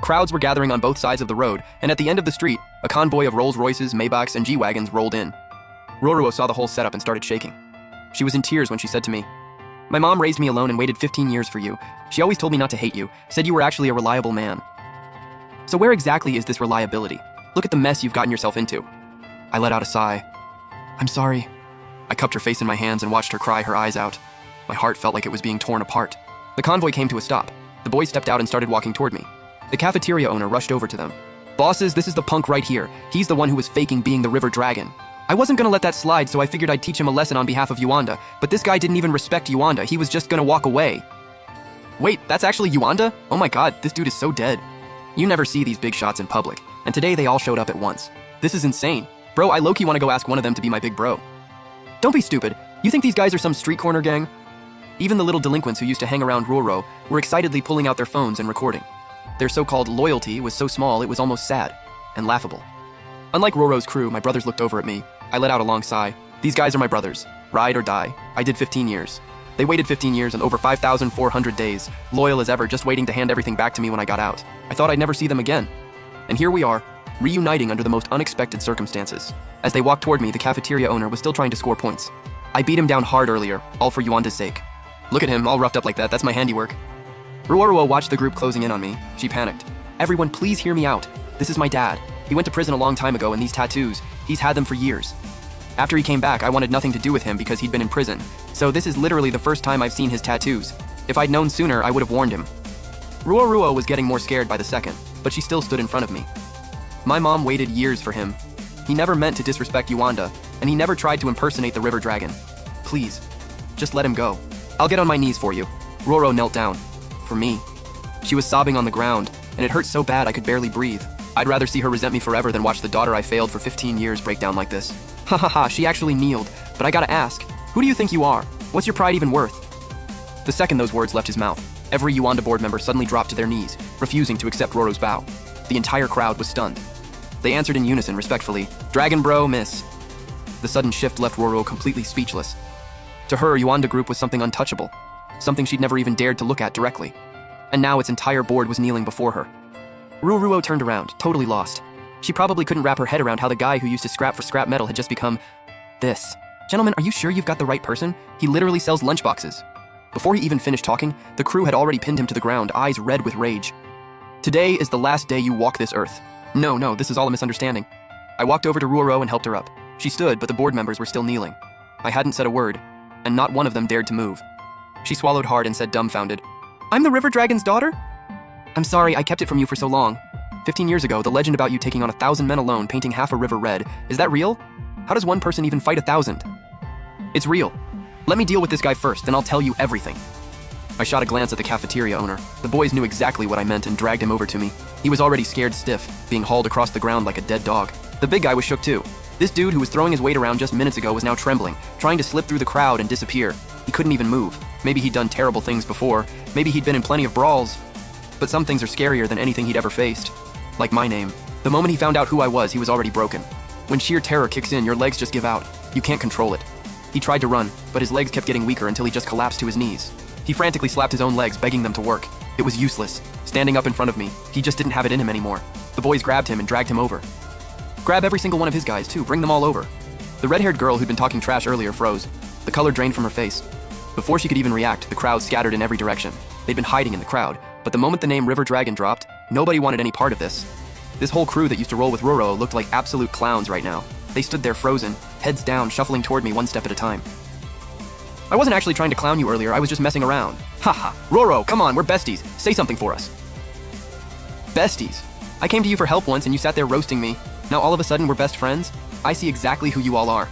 Crowds were gathering on both sides of the road, and at the end of the street, a convoy of Rolls-Royces, Maybachs, and G-Wagons rolled in. Ruoruo saw the whole setup and started shaking. She was in tears when she said to me, "My mom raised me alone and waited 15 years for you. She always told me not to hate you, said you were actually a reliable man." "So where exactly is this reliability? Look at the mess you've gotten yourself into." I let out a sigh. "I'm sorry." I cupped her face in my hands and watched her cry her eyes out. My heart felt like it was being torn apart. The convoy came to a stop. The boys stepped out and started walking toward me. The cafeteria owner rushed over to them. "Bosses, this is the punk right here. He's the one who was faking being the River Dragon. I wasn't gonna let that slide, so I figured I'd teach him a lesson on behalf of Yuanda, but this guy didn't even respect Yuanda. He was just gonna walk away." "Wait, that's actually Yuanda? Oh my god, this dude is so dead." You never see these big shots in public, and today they all showed up at once. This is insane. Bro, I low-key wanna go ask one of them to be my big bro. "Don't be stupid. You think these guys are some street corner gang?" Even the little delinquents who used to hang around Ruoruo were excitedly pulling out their phones and recording. Their so-called loyalty was so small it was almost sad and laughable. Unlike Ruoruo's crew, my brothers looked over at me. I let out a long sigh. These guys are my brothers. Ride or die. I did 15 years. They waited 15 years and over 5,400 days, loyal as ever, just waiting to hand everything back to me when I got out. I thought I'd never see them again. And here we are, reuniting under the most unexpected circumstances. As they walked toward me, the cafeteria owner was still trying to score points. I beat him down hard earlier, all for Yuanda's sake. Look at him, all roughed up like that's my handiwork. Ruoruo watched the group closing in on me. She panicked. "Everyone, please hear me out. This is my dad. He went to prison a long time ago, and these tattoos, he's had them for years. After he came back, I wanted nothing to do with him because he'd been in prison. So this is literally the first time I've seen his tattoos. If I'd known sooner, I would have warned him." Ruoruo was getting more scared by the second, but she still stood in front of me. "My mom waited years for him. He never meant to disrespect Yuanda, and he never tried to impersonate the River Dragon. Please, just let him go. I'll get on my knees for you." Ruoruo knelt down. For me. She was sobbing on the ground, and it hurt so bad I could barely breathe. I'd rather see her resent me forever than watch the daughter I failed for 15 years break down like this. Ha ha ha, she actually kneeled, but I gotta ask, who do you think you are? What's your pride even worth? The second those words left his mouth, every Yuanda board member suddenly dropped to their knees, refusing to accept Ruoruo's bow. The entire crowd was stunned. They answered in unison, respectfully, "Dragon bro, miss." The sudden shift left Ruoruo completely speechless. To her, Yuanda group was something untouchable, something she'd never even dared to look at directly. And now its entire board was kneeling before her. Ruoruo turned around, totally lost. She probably couldn't wrap her head around how the guy who used to scrap for scrap metal had just become this. "Gentlemen, are you sure you've got the right person? He literally sells lunchboxes." Before he even finished talking, the crew had already pinned him to the ground, eyes red with rage. "Today is the last day you walk this earth." No, this is all a misunderstanding." I walked over to Ruoruo and helped her up. She stood, but the board members were still kneeling. I hadn't said a word, and not one of them dared to move. She swallowed hard and said, dumbfounded, "I'm the River Dragon's daughter? I'm sorry, I kept it from you for so long. 15 years ago, the legend about you taking on 1,000 men alone, painting half a river red, is that real? How does one person even fight 1,000? It's real. Let me deal with this guy first, then I'll tell you everything." I shot a glance at the cafeteria owner. The boys knew exactly what I meant and dragged him over to me. He was already scared stiff, being hauled across the ground like a dead dog. The big guy was shook too. This dude who was throwing his weight around just minutes ago was now trembling, trying to slip through the crowd and disappear. He couldn't even move. Maybe he'd done terrible things before. Maybe he'd been in plenty of brawls. But some things are scarier than anything he'd ever faced. Like my name. The moment he found out who I was, he was already broken. When sheer terror kicks in, your legs just give out. You can't control it. He tried to run, but his legs kept getting weaker until he just collapsed to his knees. He frantically slapped his own legs, begging them to work. It was useless. Standing up in front of me, he just didn't have it in him anymore. The boys grabbed him and dragged him over. Grab every single one of his guys, too. Bring them all over. The red-haired girl who'd been talking trash earlier froze. The color drained from her face. Before she could even react, the crowd scattered in every direction. They'd been hiding in the crowd, but the moment the name River Dragon dropped, nobody wanted any part of this. This whole crew that used to roll with Ruoruo looked like absolute clowns right now. They stood there frozen, heads down, shuffling toward me one step at a time. "I wasn't actually trying to clown you earlier, I was just messing around." "Haha, Ruoruo, come on, we're besties. Say something for us." "Besties? I came to you for help once and you sat there roasting me. Now all of a sudden we're best friends? I see exactly who you all are.